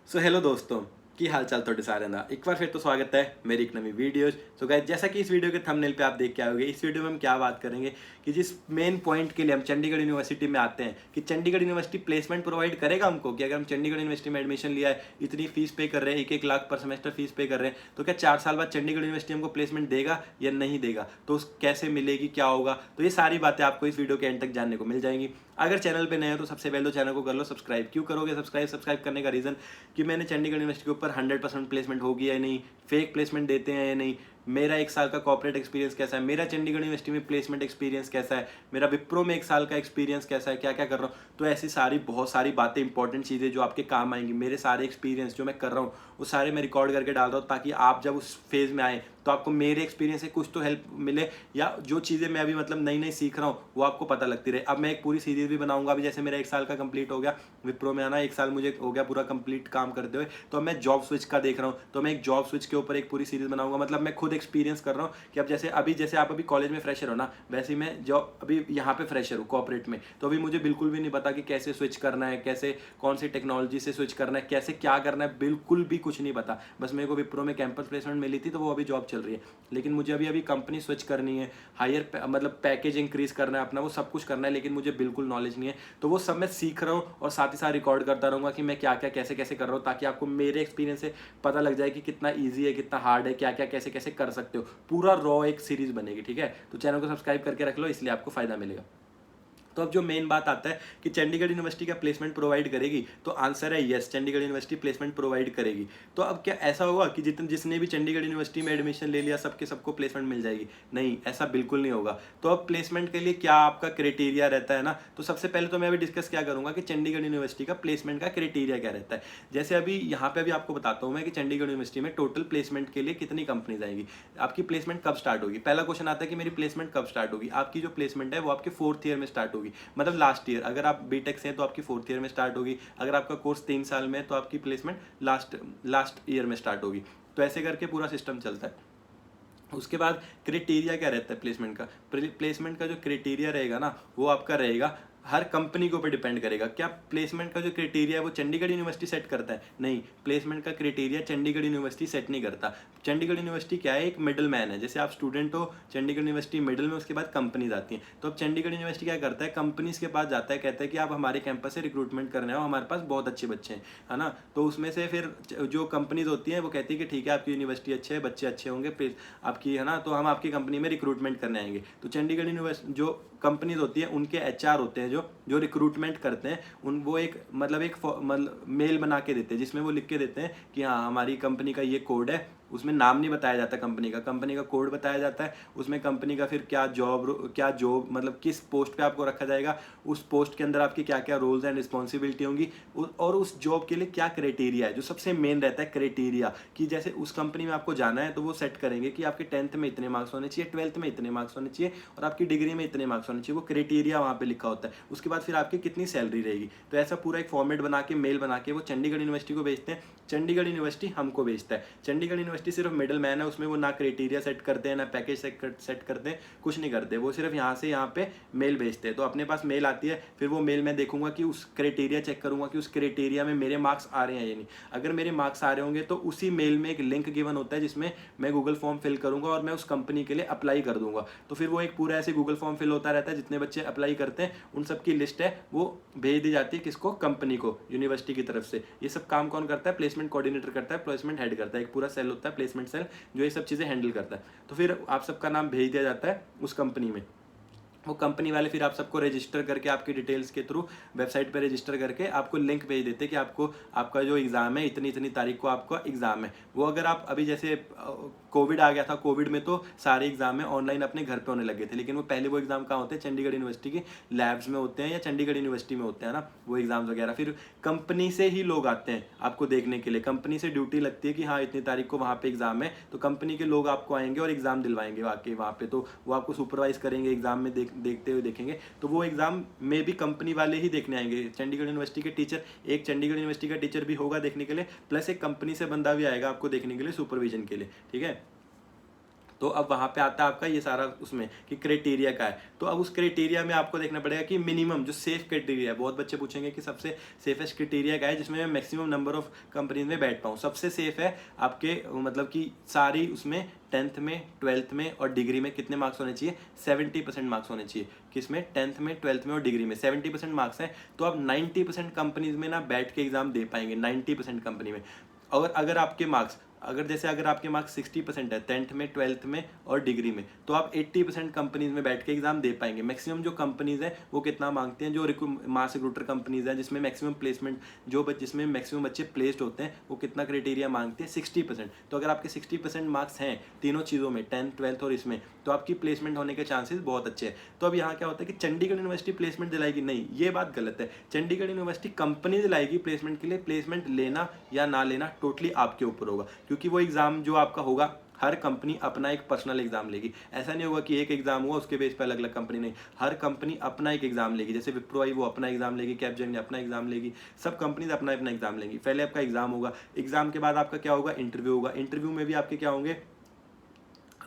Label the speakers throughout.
Speaker 1: So hello दोस्तों की हाल चाल थोड़े सारे ना एक बार फिर तो स्वागत है मेरी एक नवी वीडियोज। सो गाइस, जैसा कि इस वीडियो के थंबनेल पे आप देख के आओगे, इस वीडियो में हम क्या बात करेंगे कि जिस मेन पॉइंट के लिए हम चंडीगढ़ यूनिवर्सिटी में आते हैं कि चंडीगढ़ यूनिवर्सिटी प्लेसमेंट प्रोवाइड करेगा हमको कि अगर हम चंडीगढ़ यूनिवर्सिटी में एडमिशन लिया है, इतनी फीस पे कर रहे हैं, 1-1 लाख पर सेमेस्टर फीस पे कर रहे हैं, तो क्या 4 साल बाद चंडीगढ़ यूनिवर्सिटी हमको प्लेसमेंट देगा या नहीं देगा, तो कैसे मिलेगी, क्या होगा, तो ये सारी बातें आपको इस वीडियो के एंड तक जानने को मिल जाएंगी। अगर चैनल पे नए हो तो सबसे पहले तो चैनल को कर लो सब्सक्राइब। क्यों करोगे सब्सक्राइब करने का रीज़न कि मैंने चंडीगढ़ यूनिवर्सिटी के ऊपर 100% प्लेसमेंट होगी या नहीं, फेक प्लेसमेंट देते हैं या नहीं, मेरा 1 साल का कॉर्पोरेट एक्सपीरियंस कैसा है, मेरा चंडीगढ़ यूनिवर्सिटी में प्लेसमेंट एक्सपीरियंस कैसा है, मेरा विप्रो में 1 साल का एक्सपीरियंस कैसा है, क्या क्या कर रहा हूँ। तो ऐसी सारी बहुत सारी बातें, इंपॉर्टेंट चीज़ें जो आपके काम आएंगी, मेरे सारे एक्सपीरियंस जो मैं कर रहा हूँ वो सारे मैं रिकॉर्ड करके डाल रहा हूँ, ताकि आप जब उस फेज़ में आए तो आपको मेरे एक्सपीरियंस से कुछ तो हेल्प मिले, या जो चीज़ें मैं अभी मतलब नई नई सीख रहा हूँ वो आपको पता लगती रहे। अब मैं एक पूरी सीरीज़ भी बनाऊंगा। अभी जैसे मेरा 1 साल का कंप्लीट हो गया विप्रो में आना, 1 साल मुझे हो गया पूरा कंप्लीट काम करते हुए, तो अब मैं जॉब स्विच का देख रहा हूँ, तो मैं एक जॉब स्विच के ऊपर एक पूरी सीरीज बनाऊंगा। मतलब मैं खुद एक्सपीरियंस कर रहा हूँ कि अब जैसे आप अभी कॉलेज में फ्रेशर हो ना, वैसे ही मैं जो अभी यहाँ पे फ्रेशर हूँ कॉर्पोरेट में, तो अभी मुझे बिल्कुल भी नहीं पता कि कैसे स्विच करना है, कैसे कौन सी टेक्नोलॉजी से स्विच करना है, कैसे क्या करना है, बिल्कुल भी कुछ नहीं पता। बस मेरे को विप्रो में कैंपस प्लेसमेंट मिली थी तो वो अभी जॉब चल रही है, लेकिन मुझे अभी अभी कंपनी स्विच करनी है, हायर मतलब पैकेज इंक्रीज करना है अपना, वो सब कुछ करना है, लेकिन मुझे बिल्कुल नॉलेज नहीं है। तो वो सब मैं सीख रहा हूँ और साथ ही साथ रिकॉर्ड करता रहूँगा कि मैं क्या क्या कैसे कैसे कर रहा हूँ, ताकि आपको मेरे एक्सपीरियंस से पता लग जाए कि कितना ईजी है, कितना हार्ड है, क्या क्या कैसे कैसे कर सकते हो। पूरा रॉ एक सीरीज बनेगी, ठीक है। तो चैनल को सब्सक्राइब करके रख लो, इसलिए आपको फायदा मिलेगा। तो अब जो मेन बात आता है कि चंडीगढ़ यूनिवर्सिटी का प्लेसमेंट प्रोवाइड करेगी, तो आंसर है yes, Chandigarh university placement provide करेगी। तो अब क्या ऐसा होगा कि जिसने भी चंडीगढ़ यूनिवर्सिटी में एडमिशन ले लिया सबके सबको प्लेसमेंट मिल जाएगी? नहीं, ऐसा बिल्कुल नहीं होगा। तो अब प्लेसमेंट के लिए क्या आपका क्राइटेरिया रहता है ना, तो सबसे पहले तो मैं अभी डिस्कस क्या करूंगा कि चंडीगढ़ यूनिवर्सिटी का प्लेसमेंट का क्राइटेरिया क्या रहता है। जैसे अभी यहाँ पे अभी आपको बताता हूँ मैं कि चंडीगढ़ यूनिवर्सिटी में टोटल प्लेसमेंट के लिए कितनी कंपनीज आएंगी, आपकी प्लेसमेंट कब स्टार्ट होगी। पहला क्वेश्चन आता है कि मेरी प्लेसमेंट कब स्टार्ट होगी। आपकी जो प्लेसमेंट है वो आपके 4th ईयर में स्टार्ट होगी, मतलब लास्ट ईयर। अगर आप बीटेक से हैं तो आपकी 4th ईयर में स्टार्ट होगी, अगर आपका कोर्स 3 साल में है तो आपकी प्लेसमेंट लास्ट लास्ट ईयर में स्टार्ट होगी। तो ऐसे करके पूरा सिस्टम चलता है। उसके बाद क्राइटेरिया क्या रहता है प्लेसमेंट का। प्लेसमेंट का जो क्राइटेरिया रहेगा ना, वो आपका रहेगा हर कंपनी के ऊपर डिपेंड करेगा। क्या प्लेसमेंट का जो क्राइटेरिया है वो चंडीगढ़ यूनिवर्सिटी सेट करता है? नहीं, प्लेसमेंट का क्राइटेरिया चंडीगढ़ यूनिवर्सिटी सेट नहीं करता। चंडीगढ़ यूनिवर्सिटी क्या है, एक मिडल मैन है। जैसे आप स्टूडेंट हो, चंडीगढ़ यूनिवर्सिटी मिडल में, उसके बाद कंपनीज आती हैं। तो अब चंडीगढ़ यूनिवर्सिटी क्या करता है, कंपनीज के पास जाता है, कहता है कि आप हमारे कैंपस से रिक्रूटमेंट करने आओ, हमारे पास बहुत अच्छे बच्चे हैं, है ना। तो उसमें से फिर जो कंपनीज होती हैं वो कहती है कि ठीक है, आपकी यूनिवर्सिटी अच्छे है, बच्चे अच्छे होंगे आपकी, है ना, तो हम आपकी कंपनी में रिक्रूटमेंट करने आएंगे। तो चंडीगढ़ यूनिवर्सिटी जो कंपनीज होती है उनके एचआर होते हैं जो जो रिक्रूटमेंट करते हैं, उन वो एक मतलब मेल बना के देते हैं, जिसमें वो लिख के देते हैं कि हाँ, हमारी कंपनी का ये कोड है। उसमें नाम नहीं बताया जाता कंपनी का कोड बताया जाता है। उसमें कंपनी का फिर क्या जॉब मतलब किस पोस्ट पे आपको रखा जाएगा, उस पोस्ट के अंदर आपकी क्या क्या रोल्स एंड रिस्पॉन्सिबिलिटी होंगी, और उस जॉब के लिए क्या क्राइटेरिया है। जो सबसे मेन रहता है क्राइटेरिया, कि जैसे उस कंपनी में आपको जाना है तो वो सेट करेंगे कि आपके 10th में इतने मार्क्स होने चाहिए, 12th में इतने मार्क्स होने चाहिए, और आपकी डिग्री में इतने मार्क्स होने चाहिए। वो क्राइटेरिया वहाँ पे लिखा होता है। उसके बाद फिर आपकी कितनी सैलरी रहेगी। तो ऐसा पूरा एक फॉर्मेट बना के, मेल बना के वो चंडीगढ़ यूनिवर्सिटी को भेजते हैं, चंडीगढ़ यूनिवर्सिटी हमको भेजता है। चंडीगढ़ यूनिवर्सिटी सिर्फ मिडल मैन है, उसमें वो ना क्राइटेरिया सेट करते हैं, ना पैकेज सेट करते हैं, कुछ नहीं करते। वो सिर्फ यहाँ से यहाँ पे मेल भेजते हैं। तो अपने पास मेल आती है, फिर वो मेल मैं देखूंगा कि उस क्राइटेरिया चेक करूंगा कि उस क्राइटेरिया में मेरे मार्क्स आ रहे हैं या नहीं। अगर मेरे मार्क्स आ रहे होंगे तो उसी मेल में एक लिंक गिवन होता है, जिसमें मैं गूगल फॉर्म फिल करूंगा और मैं उस कंपनी के लिए अप्लाई कर दूंगा। तो फिर वो एक पूरा ऐसे गूगल फॉर्म फिल होता रहता है, जितने बच्चे अप्लाई करते हैं उन सबकी लिस्ट है, वो भेज दी जाती है किसको, कंपनी को, यूनिवर्सिटी की तरफ से। ये सब काम कौन करता है, प्लेसमेंट कोऑर्डिनेटर करता है, प्लेसमेंट हेड करता है। एक पूरा सेल होता है प्लेसमेंट सेल, जो ये सब चीज़ें हैंडल करता है। तो फिर आप सबका नाम भेज दिया जाता है उस कंपनी में। वो कंपनी वाले फिर आप सबको रजिस्टर करके, आपकी डिटेल्स के थ्रू वेबसाइट पे रजिस्टर करके आपको लिंक भेज देते हैं कि आपको आपका जो एग्ज़ाम है इतनी इतनी तारीख को आपका एग्ज़ाम है। वो अगर आप अभी जैसे कोविड आ गया था, कोविड में तो सारे एग्जाम में ऑनलाइन अपने घर पे होने लगे थे, लेकिन वो पहले वो एग्जाम कहाँ होते हैं, चंडीगढ़ यूनिवर्सिटी की लैब्स में होते हैं या चंडीगढ़ यूनिवर्सिटी में होते हैं ना वो एग्जाम्स वगैरह। फिर कंपनी से ही लोग आते हैं आपको देखने के लिए, कंपनी से ड्यूटी लगती है कि हाँ इतनी तारीख को वहाँ पे एग्जाम है, तो कंपनी के लोग आपको आएंगे और एग्जाम दिलवाएंगे आके वहाँ पे। तो वो आपको सुपरवाइज करेंगे, एग्जाम में देखते हुए देखेंगे। तो वो एग्जाम में भी कंपनी वाले ही देखने आएंगे, चंडीगढ़ यूनिवर्सिटी के टीचर, एक चंडीगढ़ यूनिवर्सिटी का टीचर भी होगा देखने के लिए, प्लस एक कंपनी से बंदा भी आएगा आपको देखने के लिए सुपरविजन के लिए, ठीक है। तो अब वहाँ पे आता है आपका ये सारा उसमें कि क्राइटेरिया का है। तो अब उस क्राइटेरिया में आपको देखना पड़ेगा कि मिनिमम जो सेफ क्राइटेरिया है, बहुत बच्चे पूछेंगे कि सबसे सेफेस्ट क्राइटेरिया क्या है जिसमें मैं मैक्सिमम नंबर ऑफ कंपनीज में बैठ पाऊँ। सबसे सेफ है आपके मतलब कि सारी उसमें 10th में 12th में और डिग्री में कितने मार्क्स होने चाहिए, 70% मार्क्स होने चाहिए। किसमें, 10th में 12th में और डिग्री में 70% मार्क्स हैं, तो आप 90% कंपनीज में ना बैठ के एग्जाम दे पाएंगे, 90% कंपनी में। और अगर आपके मार्क्स अगर आपके मार्क्स 60% है 10th में 12th में और डिग्री में, तो आप 80% कंपनीज में बैठ के एग्जाम दे पाएंगे। मैक्सिमम जो कंपनीज है वो कितना मांगते हैं, जो मास रिक्रूटर कंपनीज है जिसमें मैक्सिमम प्लेसमेंट जिसमें मैक्सिमम बच्चे प्लेस्ड होते हैं, वो कितना क्राइटेरिया मांगते हैं, 60%। तो अगर आपके 60% मार्क्स हैं तीनों चीज़ों में, 10th 12th और इसमें, तो आपकी प्लेसमेंट होने के चांसेस बहुत अच्छे हैं। तो अब यहाँ क्या होता है कि चंडीगढ़ यूनिवर्सिटी प्लेसमेंट दिलाएगी, नहीं, ये बात गलत है। चंडीगढ़ यूनिवर्सिटी कंपनी दिलाएगी प्लेसमेंट के लिए, प्लेसमेंट लेना या ना लेना टोटली आपके ऊपर होगा, क्योंकि वो एग्जाम जो आपका होगा, हर कंपनी अपना एक पर्सनल एग्जाम लेगी। ऐसा नहीं होगा कि एक एग्जाम हुआ उसके बेस पर अलग अलग कंपनी, नहीं, हर कंपनी अपना एक एग्जाम लेगी। जैसे विप्रो आई वो अपना एग्जाम लेगी, कैपजेमिनी अपना एग्जाम लेगी, सब कंपनीज अपना अपना एग्जाम लेंगी। पहले आपका एग्जाम होगा, एग्जाम के बाद आपका क्या होगा, इंटरव्यू होगा। इंटरव्यू में भी आपके क्या होंगे,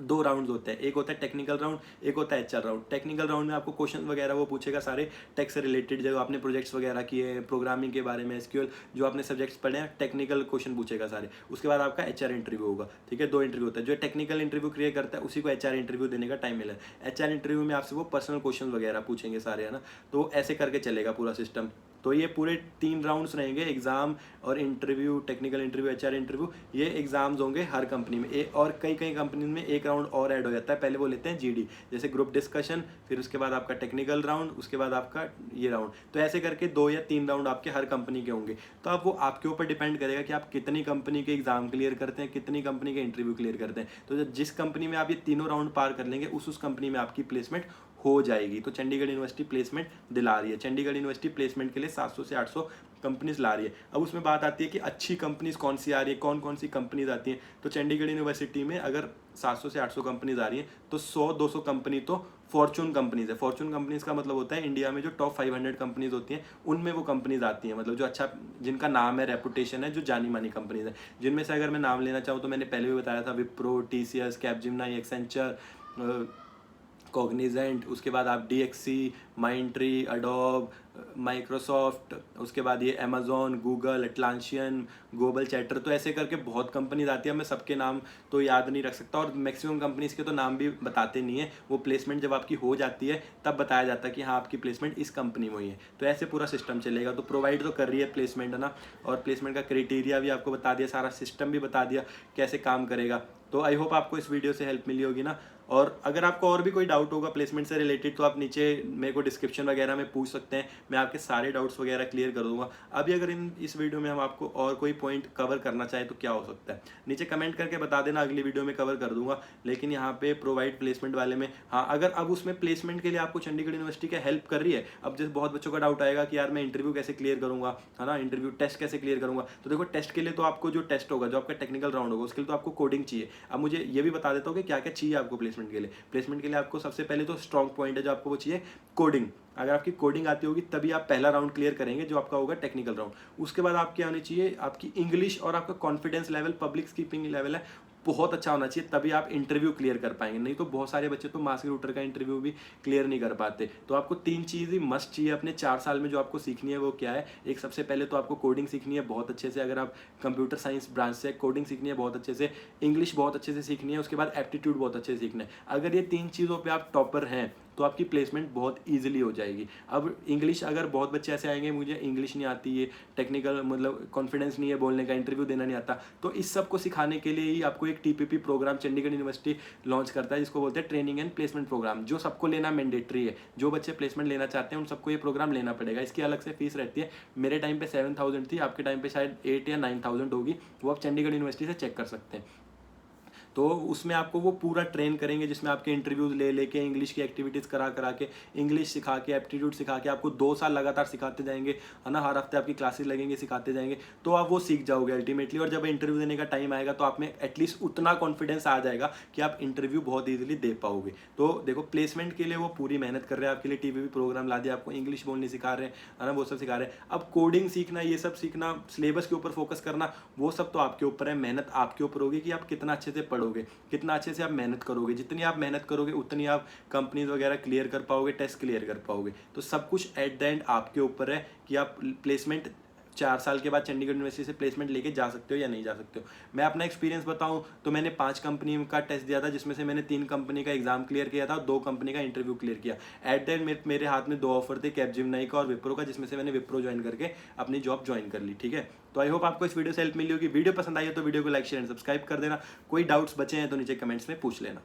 Speaker 1: 2 राउंड्स होते हैं, एक होता है टेक्निकल राउंड, एक होता है एचआर राउंड। टेक्निकल राउंड में आपको क्वेश्चन वगैरह वो पूछेगा सारे टेक से रिलेटेड, जो आपने प्रोजेक्ट्स वगैरह किए, प्रोग्रामिंग के बारे में, एसक्यूएल जो आपने सब्जेक्ट्स पढ़े हैं, टेक्निकल क्वेश्चन पूछेगा सारे। उसके बाद आपका एचआर इंटरव्यू होगा, ठीक है, 2 इंटरव्यू होता है। जो टेक्निकल इंटरव्यू क्लियर करता है उसी को एचआर इंटरव्यू देने का टाइम मिला है। एचआर इंटरव्यू में आपसे वो पर्सनल क्वेश्चन वगैरह पूछेंगे सारे, है ना। तो ऐसे करके चलेगा पूरा सिस्टम। तो ये पूरे 3 राउंड्स रहेंगे, एग्जाम और interview, technical interview, HR interview, ये एग्जाम्स होंगे हर कंपनी में। और कई कई कंपनी में एक राउंड और ऐड हो जाता है, पहले वो लेते हैं जीडी, जैसे ग्रुप डिस्कशन, फिर उसके बाद आपका टेक्निकल राउंड, उसके बाद आपका ये राउंड। तो ऐसे करके 2 या 3 राउंड आपके हर कंपनी के होंगे। तो अब वो आपके ऊपर डिपेंड करेगा कि आप कितनी कंपनी के एग्जाम क्लियर करते हैं, कितनी कंपनी के इंटरव्यू क्लियर करते हैं। तो जिस कंपनी में आप ये तीनों राउंड पार कर लेंगे, उस कंपनी में आपकी प्लेसमेंट हो जाएगी। तो चंडीगढ़ यूनिवर्सिटी प्लेसमेंट दिला रही है। चंडीगढ़ यूनिवर्सिटी प्लेसमेंट के लिए 700 से 800 कंपनीज ला रही है। अब उसमें बात आती है कि अच्छी कंपनीज कौन सी आ रही है, कौन कौन सी कंपनीज आती हैं। तो चंडीगढ़ यूनिवर्सिटी में अगर 700 से 800 कंपनीज आ रही हैं, तो 100-200 कंपनी तो फॉर्चून कंपनीज है। फॉर्चून कंपनीज का मतलब होता है इंडिया में जो टॉप 500 कंपनीज होती हैं, उनमें वो कंपनीज आती हैं, मतलब जो अच्छा, जिनका नाम है, रेपुटेशन है, जो जानी मानी कंपनीज है। जिनमें से अगर मैं नाम लेना चाहूँ तो मैंने पहले भी बताया था, Wipro, TCS, Capgemini, Accenture, Cognizant, उसके बाद आप डीएक्सी, माइंडट्री, एडोब, माइक्रोसॉफ्ट, उसके बाद ये अमेजोन, गूगल, एटलांशियन, ग्लोबल चैटर। तो ऐसे करके बहुत कंपनीज आती है। मैं सबके नाम तो याद नहीं रख सकता, और मैक्सिमम कंपनीज के तो नाम भी बताते नहीं है। वो प्लेसमेंट जब आपकी हो जाती है तब बताया जाता है कि हाँ आपकी प्लेसमेंट इस कंपनी में हुई है। तो ऐसे पूरा सिस्टम चलेगा। तो प्रोवाइड तो कर रही है प्लेसमेंट, है ना, और प्लेसमेंट का क्राइटेरिया भी आपको बता दिया, सारा सिस्टम भी बता दिया कैसे काम करेगा। तो आई होप आपको इस वीडियो से हेल्प मिली होगी ना। और अगर आपको और भी कोई डाउट होगा प्लेसमेंट से रिलेटेड, तो आप नीचे मेरे को डिस्क्रिप्शन वगैरह में पूछ सकते हैं, मैं आपके सारे डाउट्स वगैरह क्लियर कर दूंगा। अभी अगर इस वीडियो में हम आपको और कोई पॉइंट कवर करना चाहें तो क्या हो सकता है, नीचे कमेंट करके बता देना, अगली वीडियो में कवर कर दूंगा। लेकिन यहाँ पे प्रोवाइड प्लेसमेंट वाले में, हाँ, अगर अब उसमें प्लेसमेंट के लिए आपको चंडीगढ़ यूनिवर्सिटी क्या हेल्प कर रही है। अब जैसे बहुत बच्चों का डाउट आएगा कि यार मैं इंटरव्यू कैसे क्लियर करूंगा, है ना, इंटरव्यू टेस्ट कैसे क्लियर करूंगा। तो देखो, टेस्ट के लिए तो आपको जो टेस्ट होगा, जो आपका टेक्निकल राउंड होगा, उसके लिए तो आपको कोडिंग चाहिए। अब मुझे ये भी बता देता हूँ कि क्या क्या चाहिए आपको प्लेसमेंट के लिए। प्लेसमेंट के लिए आपको सबसे पहले तो स्ट्रॉन्ग पॉइंट है जो आपको वो चाहिए, कोडिंग। अगर आपकी कोडिंग आती होगी तभी आप पहला राउंड क्लियर करेंगे, जो आपका होगा टेक्निकल राउंड। उसके बाद आपके आनी चाहिए आपकी इंग्लिश, और आपका confidence level, public speaking level है बहुत अच्छा होना चाहिए, तभी आप इंटरव्यू क्लियर कर पाएंगे। नहीं तो बहुत सारे बच्चे तो मास रिक्रूटर का इंटरव्यू भी क्लियर नहीं कर पाते। तो आपको 3 चीज़ ही मस्ट चाहिए अपने 4 साल में, जो आपको सीखनी है वो क्या है। एक, सबसे पहले तो आपको कोडिंग सीखनी है बहुत अच्छे से, अगर आप कंप्यूटर साइंस ब्रांच से, कोडिंग सीखनी है बहुत अच्छे से, इंग्लिश बहुत अच्छे से सीखनी है, उसके बाद एप्टीट्यूड बहुत अच्छे से सीखना है। अगर ये 3 चीज़ों पर आप टॉपर हैं तो आपकी प्लेसमेंट बहुत ईजिली हो जाएगी। अब इंग्लिश, अगर बहुत बच्चे ऐसे आएंगे मुझे इंग्लिश नहीं आती, ये टेक्निकल मतलब कॉन्फिडेंस नहीं है बोलने का, इंटरव्यू देना नहीं आता, तो इस सब को सिखाने के लिए ही आपको एक TPP program Chandigarh university launch करता है, जिसको बोलते हैं ट्रेनिंग एंड प्लेसमेंट प्रोग्राम, जो सबको लेना मैंडेटरी है। जो बच्चे प्लेसमेंट लेना चाहते हैं उन सबको ये प्रोग्राम लेना पड़ेगा। इसकी अलग से फीस रहती है। मेरे टाइम पे 7,000 थी, आपके टाइम पे शायद 8 या 9,000 होगी, वो आप चंडीगढ़ यूनिवर्सिटी से चेक कर सकते हैं। तो उसमें आपको वो पूरा ट्रेन करेंगे, जिसमें आपके इंटरव्यूज ले लेके, इंग्लिश की एक्टिविटीज़ करा करा के, इंग्लिश सिखा के, एप्टीट्यूड सिखा के, आपको 2 साल लगातार सिखाते जाएंगे, है ना, हर हफ्ते आपकी क्लासेस लगेंगे, सिखाते जाएंगे, तो आप वो सीख जाओगे अल्टीमेटली। और जब इंटरव्यू देने का टाइम आएगा तो आप में एटलीस्ट उतना कॉन्फिडेंस आ जाएगा कि आप इंटरव्यू बहुत ईजिली दे पाओगे। तो देखो, प्लेसमेंट के लिए वो पूरी मेहनत कर रहे हैं आपके लिए, टीवी प्रोग्राम ला दिया, आपको इंग्लिश बोलनी सिखा रहे हैं, है ना, वो सब सिखा रहे हैं। अब कोडिंग सीखना, ये सब सीखना, सिलेबस के ऊपर फोकस करना, वो सब तो आपके ऊपर है, मेहनत आपके ऊपर होगी कि आप कितना अच्छे से पढ़ो। पढ़ोगे, कितना अच्छे से आप मेहनत करोगे, जितनी आप मेहनत करोगे उतनी आप कंपनीज वगैरह क्लियर कर पाओगे, टेस्ट क्लियर कर पाओगे। तो सब कुछ एट द एंड आपके ऊपर है कि आप प्लेसमेंट 4 साल के बाद चंडीगढ़ यूनिवर्सिटी से प्लेसमेंट लेके जा सकते हो या नहीं जा सकते हो। मैं अपना एक्सपीरियंस बताऊं तो मैंने 5 कंपनी का टेस्ट दिया था, जिसमें से मैंने 3 कंपनी का एग्जाम क्लियर किया था, 2 कंपनी का इंटरव्यू क्लियर किया। एट द एंड मेरे हाथ में 2 ऑफर थे, कैपजेमिनी का और विप्रो का, जिसमें से मैंने विप्रो ज्वाइन करके अपनी जॉब ज्वाइन कर ली। ठीक है, तो आई होप आपको इस वीडियो से हेल्प मिली होगी। वीडियो पसंद आई हो तो वीडियो को लाइक शेयर एंड सब्सक्राइब कर देना। कोई डाउट्स बचे हैं तो नीचे कमेंट्स में पूछ लेना।